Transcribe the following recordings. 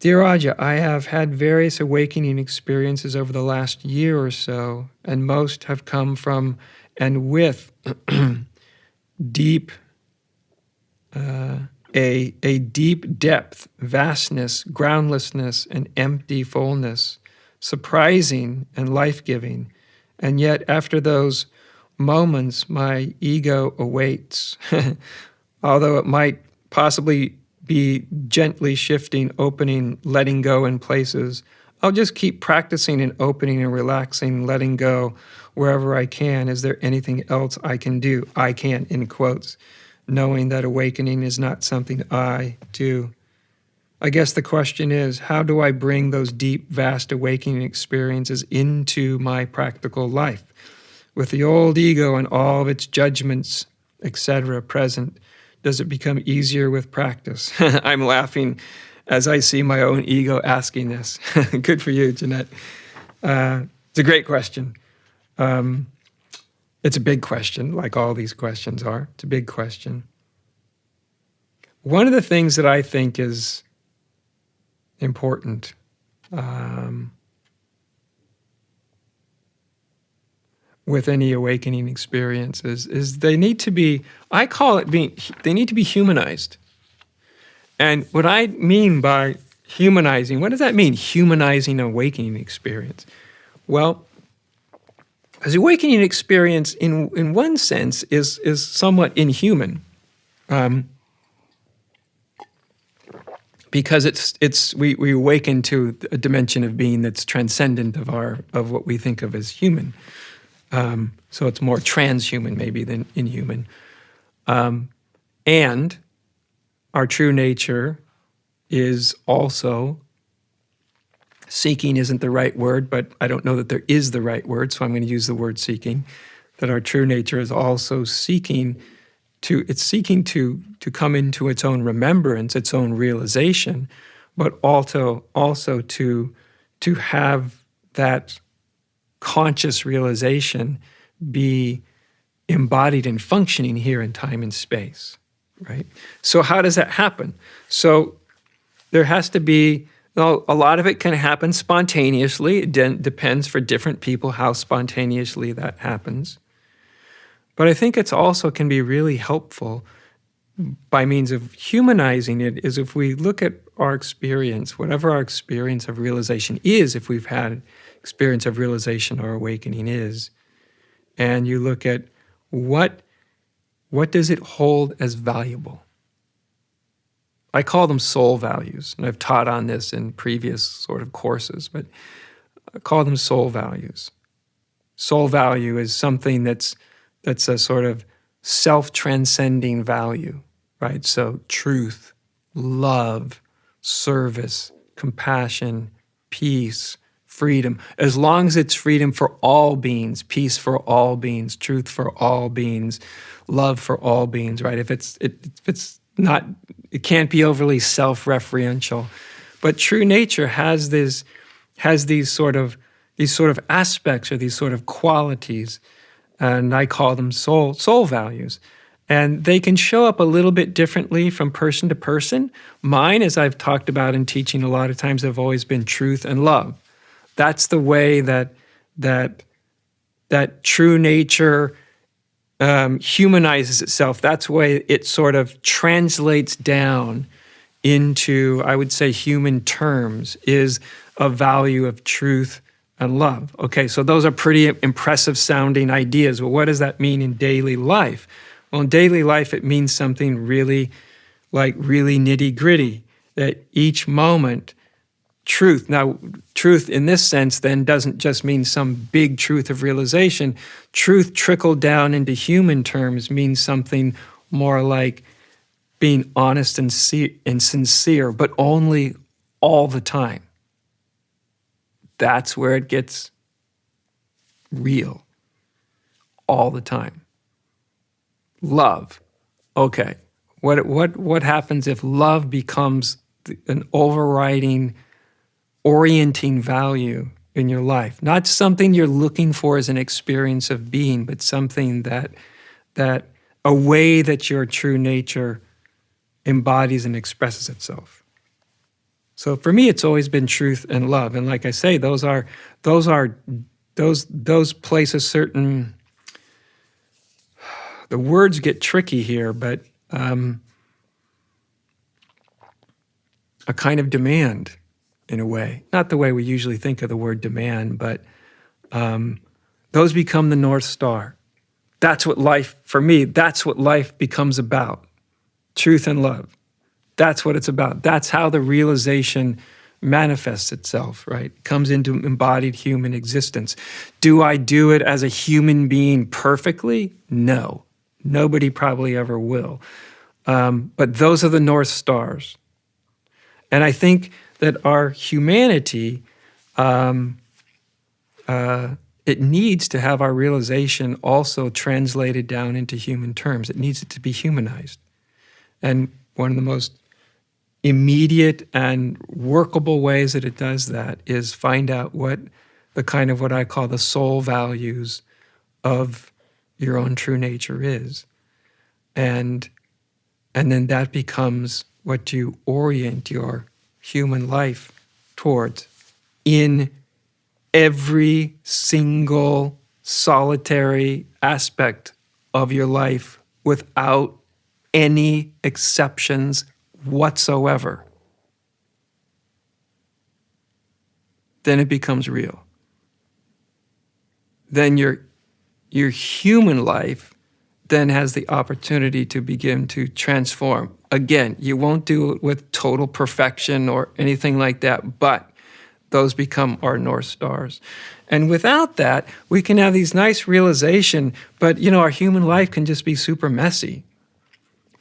Dear Aja, I have had various awakening experiences over the last year or so, and most have come from and with deep, a deep depth, vastness, groundlessness, and empty fullness, surprising and life-giving. And yet, after those moments, my ego awaits, although it might possibly be gently shifting, opening, letting go in places. I'll just keep practicing and opening and relaxing, letting go wherever I can. Is there anything else I can do? I can, in quotes, knowing that awakening is not something I do. I guess the question is, how do I bring those deep, vast awakening experiences into my practical life? With the old ego and all of its judgments, etc., present, does it become easier with practice? I'm laughing as I see my own ego asking this. Good for you, Jeanette. It's a great question. It's a big question, like all these questions are. It's a big question. One of the things that I think is important with any awakening experiences is they need to be, I call it they need to be humanized. And what I mean by humanizing, what does that mean, humanizing an awakening experience? Well, as awakening experience in one sense is somewhat inhuman. Because we awaken to a dimension of being that's transcendent of what we think of as human. So it's more transhuman maybe than inhuman. And our true nature is also, seeking isn't the right word, but I don't know that there is the right word, so I'm going to use the word seeking, that our true nature is also seeking to come into its own remembrance, its own realization, but also to have that conscious realization be embodied and functioning here in time and space, right? So how does that happen? So there has to be, well, a lot of it can happen spontaneously. It depends for different people how spontaneously that happens. But I think it's also can be really helpful by means of humanizing it is if we look at our experience, whatever our experience of realization is, if we've had experience of realization or awakening is, and you look at what does it hold as valuable? I call them soul values, and I've taught on this in previous sort of courses, but I call them soul values. Soul value is something that's a sort of self-transcending value, right? So truth, love, service, compassion, peace, freedom. As long as it's freedom for all beings, peace for all beings, truth for all beings, love for all beings, right? If it's not, it can't be overly self-referential. But true nature has these sort of aspects or these sort of qualities, and I call them soul values. And they can show up a little bit differently from person to person. Mine, as I've talked about in teaching a lot of times, have always been truth and love. That's the way that true nature humanizes itself. That's the way it sort of translates down into, I would say, human terms, is a value of truth and love. Okay, so those are pretty impressive sounding ideas. Well, what does that mean in daily life? Well, in daily life, it means something really nitty gritty, that each moment, truth. Now, truth in this sense then doesn't just mean some big truth of realization. Truth trickled down into human terms means something more like being honest and sincere, but only all the time. That's where it gets real, all the time. Love. Okay, what happens if love becomes an overriding, orienting value in your life? Not something you're looking for as an experience of being, but something that a way that your true nature embodies and expresses itself. So for me, it's always been truth and love. And like I say, those place a certain, the words get tricky here, but a kind of demand in a way. Not the way we usually think of the word demand, but those become the North Star. That's what life, for me, that's what life becomes about. Truth and love. That's what it's about. That's how the realization manifests itself, right? Comes into embodied human existence. Do I do it as a human being perfectly? No. Nobody probably ever will. But those are the North Stars. And I think that our humanity, it needs to have our realization also translated down into human terms. It needs it to be humanized. And one of the most immediate and workable ways that it does that is find out what the kind of what I call the soul values of your own true nature is. And then that becomes what you orient your human life towards in every single solitary aspect of your life without any exceptions whatsoever. Then it becomes real. Then your human life then has the opportunity to begin to transform. Again, you won't do it with total perfection or anything like that, but those become our North Stars. And without that, we can have these nice realization, but our human life can just be super messy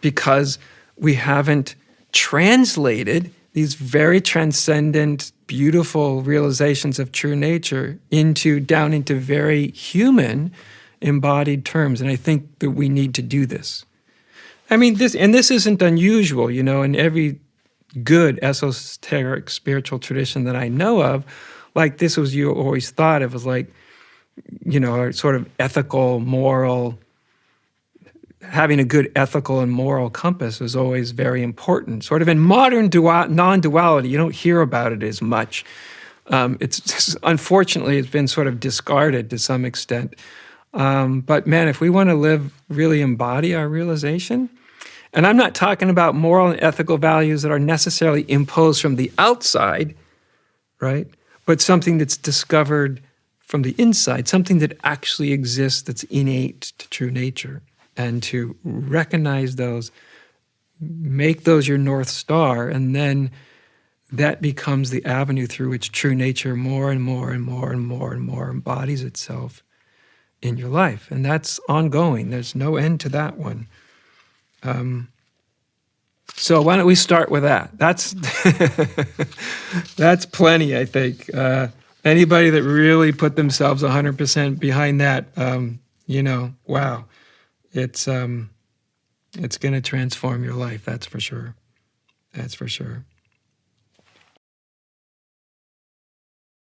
because we haven't translated these very transcendent, beautiful realizations of true nature down into very human, embodied terms. And I think that we need to do this. I mean, this isn't unusual, in every good esoteric spiritual tradition that I know of, like this was you always thought of as like, a sort of ethical, moral, having a good ethical and moral compass was always very important. Sort of in modern non-duality, you don't hear about it as much. Unfortunately, it's been sort of discarded to some extent. But man, if we want to really embody our realization, and I'm not talking about moral and ethical values that are necessarily imposed from the outside, right? But something that's discovered from the inside, something that actually exists that's innate to true nature. And to recognize those, make those your North Star, and then that becomes the avenue through which true nature more and more and more and more and more embodies itself in your life. And that's ongoing. There's no end to that one. So why don't we start with that? That's that's plenty, I think. Anybody that really put themselves 100% behind that, wow, it's going to transform your life. That's for sure. That's for sure.